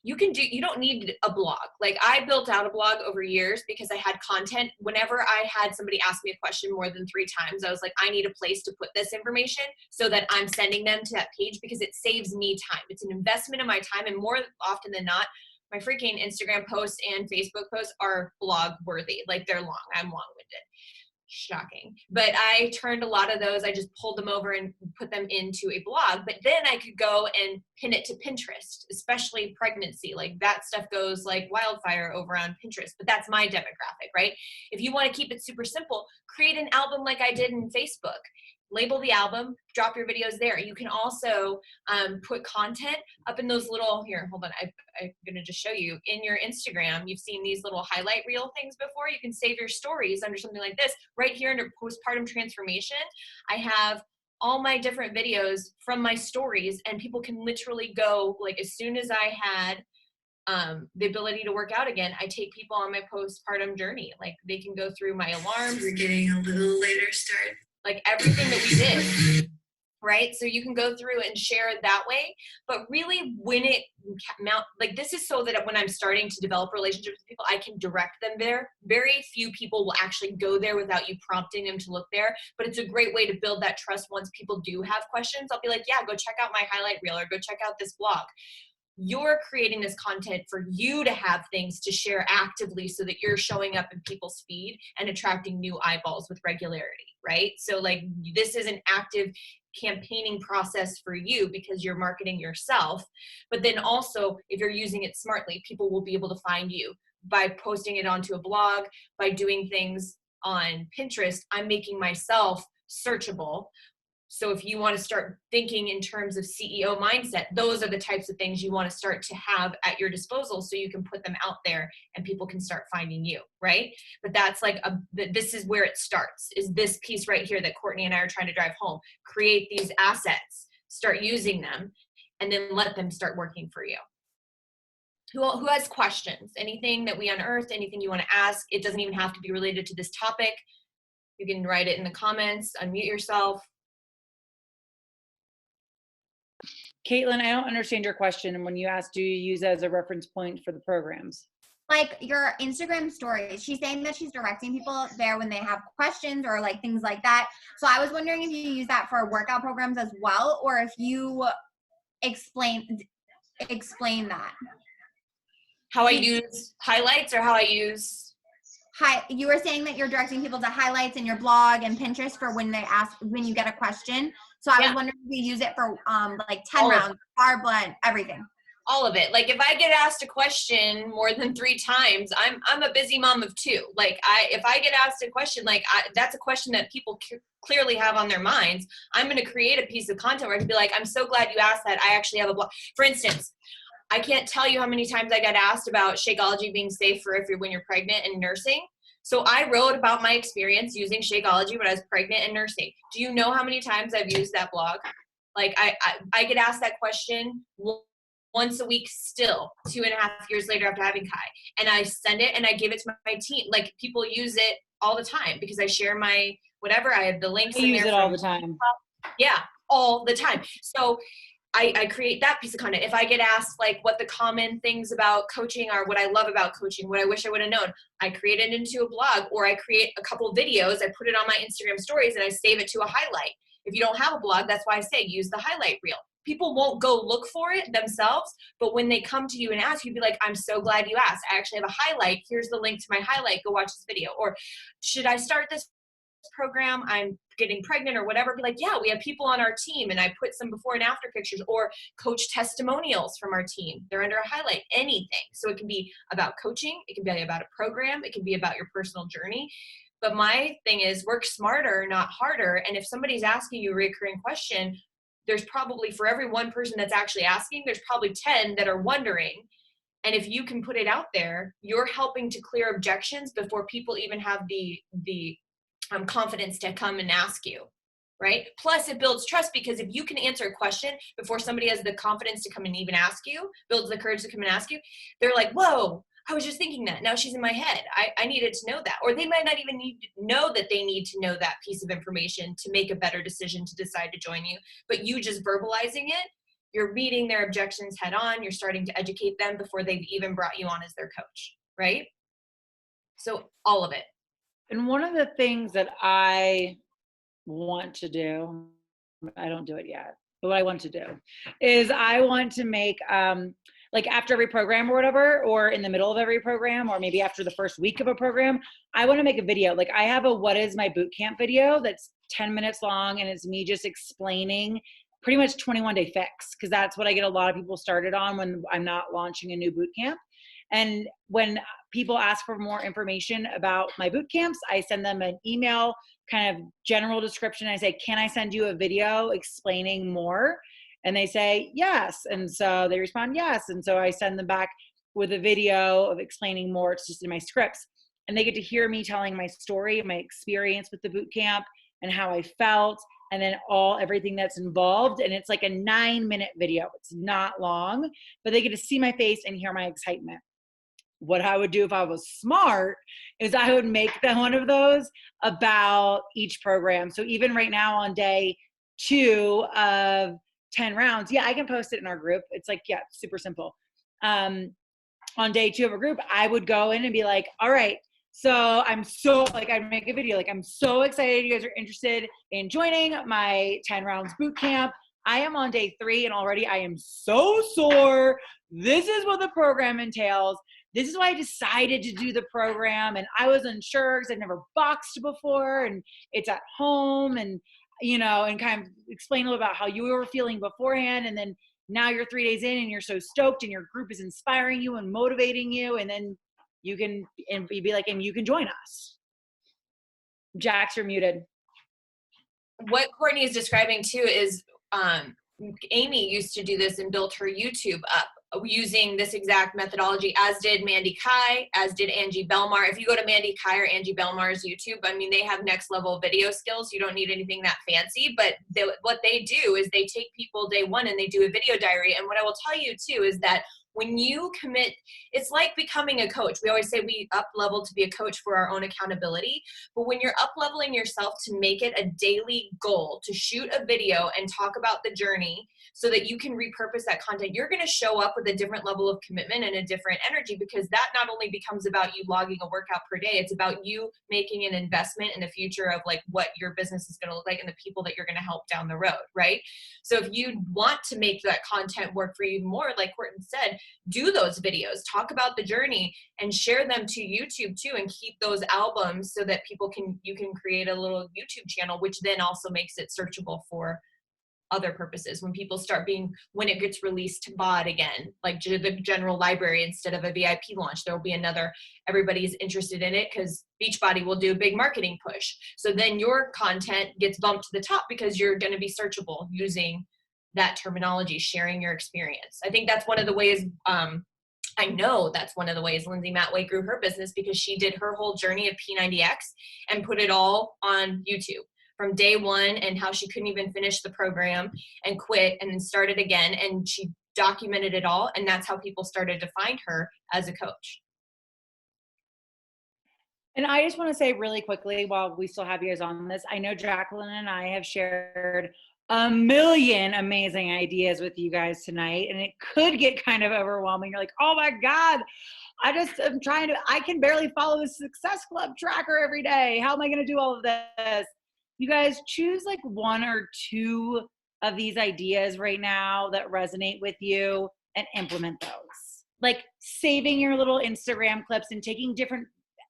S2: You don't need a blog. Like, I built out a blog over years because I had content. Whenever I had somebody ask me a question more than 3 times, I was like, I need a place to put this information so that I'm sending them to that page, because it saves me time. It's an investment of my time, and more often than not, my freaking Instagram posts and Facebook posts are blog worthy. Like, they're long. I'm long-winded. Shocking. But I turned a lot of those, I just pulled them over and put them into a blog. But then I could go and pin it to Pinterest, especially pregnancy. Like, that stuff goes like wildfire over on Pinterest. But that's my demographic, right? If you want to keep it super simple, create an album like I did in Facebook. Label the album, drop your videos there. You can also put content up in those little, here, hold on, I'm gonna just show you. In your Instagram, you've seen these little highlight reel things before. You can save your stories under something like this. Right here under postpartum transformation, I have all my different videos from my stories, and people can literally go, like, as soon as I had the ability to work out again, I take people on my postpartum journey. Like, they can go through my alarms.
S5: We're getting a little later start.
S2: Like, everything that we did, right? So you can go through and share it that way. But really, when it like, this is so that when I'm starting to develop relationships with people, I can direct them there. Very few people will actually go there without you prompting them to look there. But it's a great way to build that trust. Once people do have questions, I'll be like, yeah, go check out my highlight reel, or go check out this blog. You're creating this content for you to have things to share actively so that you're showing up in people's feed and attracting new eyeballs with regularity, right? So, like, this is an active campaigning process for you because you're marketing yourself. But then also, if you're using it smartly, people will be able to find you by posting it onto a blog, by doing things on Pinterest. I'm making myself searchable. So if you want to start thinking in terms of CEO mindset, those are the types of things you want to start to have at your disposal so you can put them out there and people can start finding you, right? But that's like, this is where it starts, is this piece right here that Courtney and I are trying to drive home. Create these assets, start using them, and then let them start working for you. Who has questions? Anything that we unearthed, anything you want to ask? It doesn't even have to be related to this topic. You can write it in the comments, unmute yourself.
S3: Caitlin, I don't understand your question. And when you ask, do you use it as a reference point for the programs?
S6: Like your Instagram stories. She's saying that she's directing people there when they have questions or like things like that. So I was wondering if you use that for workout programs as well, or if you explain that.
S2: How I use highlights or how I use?
S6: Hi, you were saying that you're directing people to highlights in your blog and Pinterest for when you get a question. So I was wondering if you use it for like 10 rounds, bar blend, everything.
S2: All of it. Like if I get asked a question more than 3 times, I'm a busy mom of 2. Like if I get asked a question, like that's a question that people clearly have on their minds. I'm going to create a piece of content where I can be like, I'm so glad you asked that. I actually have a blog. For instance, I can't tell you how many times I got asked about Shakeology being safe for when you're pregnant and nursing. So I wrote about my experience using Shakeology when I was pregnant and nursing. Do you know how many times I've used that blog? Like I get asked that question once a week still, 2.5 years later after having Kai. And I send it and I give it to my team. Like people use it all the time because I share my whatever. I have the links in there.
S3: Use it all the time.
S2: Yeah, all the time. So I create that piece of content. If I get asked like what the common things about coaching are, what I love about coaching, what I wish I would have known, I create it into a blog, or I create a couple of videos, I put it on my Instagram stories and I save it to a highlight. If you don't have a blog, that's why I say use the highlight reel. People won't go look for it themselves, but when they come to you and ask, you'd be like, I'm so glad you asked. I actually have a highlight. Here's the link to my highlight. Go watch this video. Or should I start this program? I'm getting pregnant or whatever. Be like, yeah, we have people on our team and I put some before and after pictures, or coach testimonials from our team. They're under a highlight, anything. So it can be about coaching. It can be about a program. It can be about your personal journey. But my thing is work smarter, not harder. And if somebody's asking you a recurring question, there's probably, for every one person that's actually asking, there's probably 10 that are wondering. And if you can put it out there, you're helping to clear objections before people even have the confidence to come and ask you, right? Plus it builds trust, because if you can answer a question before somebody has the confidence to come and even ask you, builds the courage to come and ask you, they're like, whoa, I was just thinking that. Now she's in my head. I needed to know that. Or they might not even need to know that they need to know that piece of information to make a better decision to decide to join you. But you just verbalizing it, you're meeting their objections head on. You're starting to educate them before they've even brought you on as their coach, right? So all of it.
S3: And one of the things that I want to do, I don't do it yet, but what I want to do is I want to make, like after every program or whatever, or in the middle of every program, or maybe after the first week of a program, I want to make a video. Like I have a what is my boot camp video that's 10 minutes long, and it's me just explaining pretty much 21-day fix, because that's what I get a lot of people started on when I'm not launching a new boot camp. And when people ask for more information about my boot camps, I send them an email, kind of general description. I say, can I send you a video explaining more? And they say, yes. And so they respond, yes. And so I send them back with a video of explaining more. It's just in my scripts. And they get to hear me telling my story, my experience with the boot camp and how I felt, and then everything that's involved. And it's like a 9-minute video. It's not long, but they get to see my face and hear my excitement. What I would do if I was smart is I would make one of those about each program. So even right now on day 2 of 10 rounds, I can post it in our group. It's like, super simple. On day 2 of a group, I would go in and be like, all right, so I'd make a video. Like, I'm so excited you guys are interested in joining my 10 rounds boot camp. I am on day 3 and already I am so sore. This is what the program entails. This is why I decided to do the program, and I was unsure because I've never boxed before, and it's at home, and and kind of explain a little about how you were feeling beforehand, and then now you're 3 days in and you're so stoked and your group is inspiring you and motivating you, and then you can be like, and you can join us. Jax, you're muted.
S2: what Courtney is describing too is Amy used to do this and built her YouTube up using this exact methodology, as did Mandy Kai, as did Angie Belmar. If you go to Mandy Kai or Angie Belmar's YouTube, I mean, they have next level video skills. You don't need anything that fancy, but what they do is they take people day one and they do a video diary. And what I will tell you too is that when you commit, it's like becoming a coach. We always say we up level to be a coach for our own accountability. But when you're up leveling yourself to make it a daily goal to shoot a video and talk about the journey so that you can repurpose that content, you're going to show up with a different level of commitment and a different energy, because that not only becomes about you logging a workout per day, it's about you making an investment in the future of like what your business is going to look like and the people that you're going to help down the road, right? So if you want to make that content work for you more, like Courtney said, do those videos, talk about the journey, and share them to YouTube too, and keep those albums so that you can create a little YouTube channel, which then also makes it searchable for other purposes. When when it gets released to BOD again, like the general library, instead of a VIP launch, there will be another, everybody's interested in it because Beachbody will do a big marketing push. So then your content gets bumped to the top because you're going to be searchable using that terminology, sharing your experience. I think that's one of the ways, I know that's one of the ways Lindsay Matway grew her business, because she did her whole journey of P90X and put it all on YouTube from day one, and how she couldn't even finish the program and quit and then started again. And she documented it all. And that's how people started to find her as a coach.
S3: And I just want to say really quickly, while we still have you guys on this, I know Jacqueline and I have shared a million amazing ideas with you guys tonight, and it could get kind of overwhelming. You're like, oh my God, I can barely follow the Success Club tracker every day. How am I going to do all of this? You guys choose like one or two of these ideas right now that resonate with you and implement those. Like saving your little Instagram clips and taking different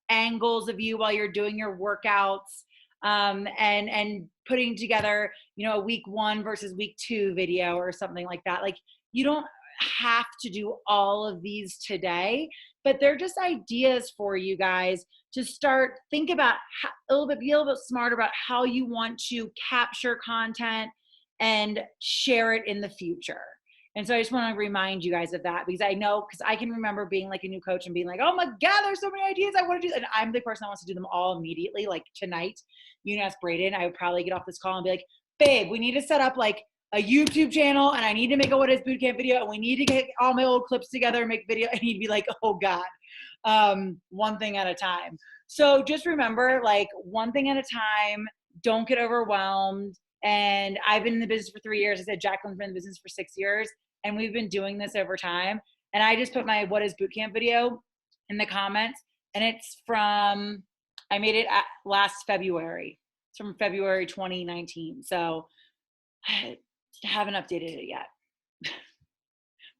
S3: angles of you while you're doing your workouts, and putting together, a week 1 versus week 2 video or something like that. Like, you don't have to do all of these today, but they're just ideas for you guys to start think about be a little bit smarter about how you want to capture content and share it in the future. And so I just want to remind you guys of that, because I can remember being like a new coach and being like, oh my God, there's so many ideas I want to do. And I'm the person that wants to do them all immediately. Like tonight, ask Braden, I would probably get off this call and be like, babe, we need to set up like a YouTube channel, and I need to make a What Is Bootcamp video, and we need to get all my old clips together and make video. And he'd be like, oh God, one thing at a time. So just remember, like, one thing at a time, don't get overwhelmed. And I've been in the business for 3 years. I said Jacqueline's been in the business for 6 years, and we've been doing this over time. And I just put my What Is Bootcamp video in the comments, and I made it last February. It's from February 2019. So I haven't updated it yet.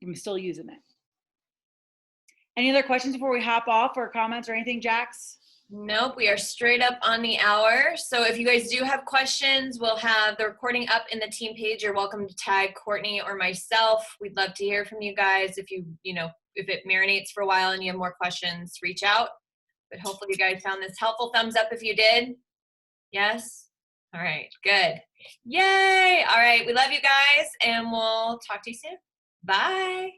S3: I'm still using it. Any other questions before we hop off, or comments or anything, Jax?
S2: Nope, we are straight up on the hour. So if you guys do have questions, we'll have the recording up in the team page. You're welcome to tag Courtney or myself. We'd love to hear from you guys. If if it marinates for a while and you have more questions, reach out. But hopefully you guys found this helpful. Thumbs up if you did. Yes? All right, good. Yay! All right, we love you guys, and we'll talk to you soon. Bye.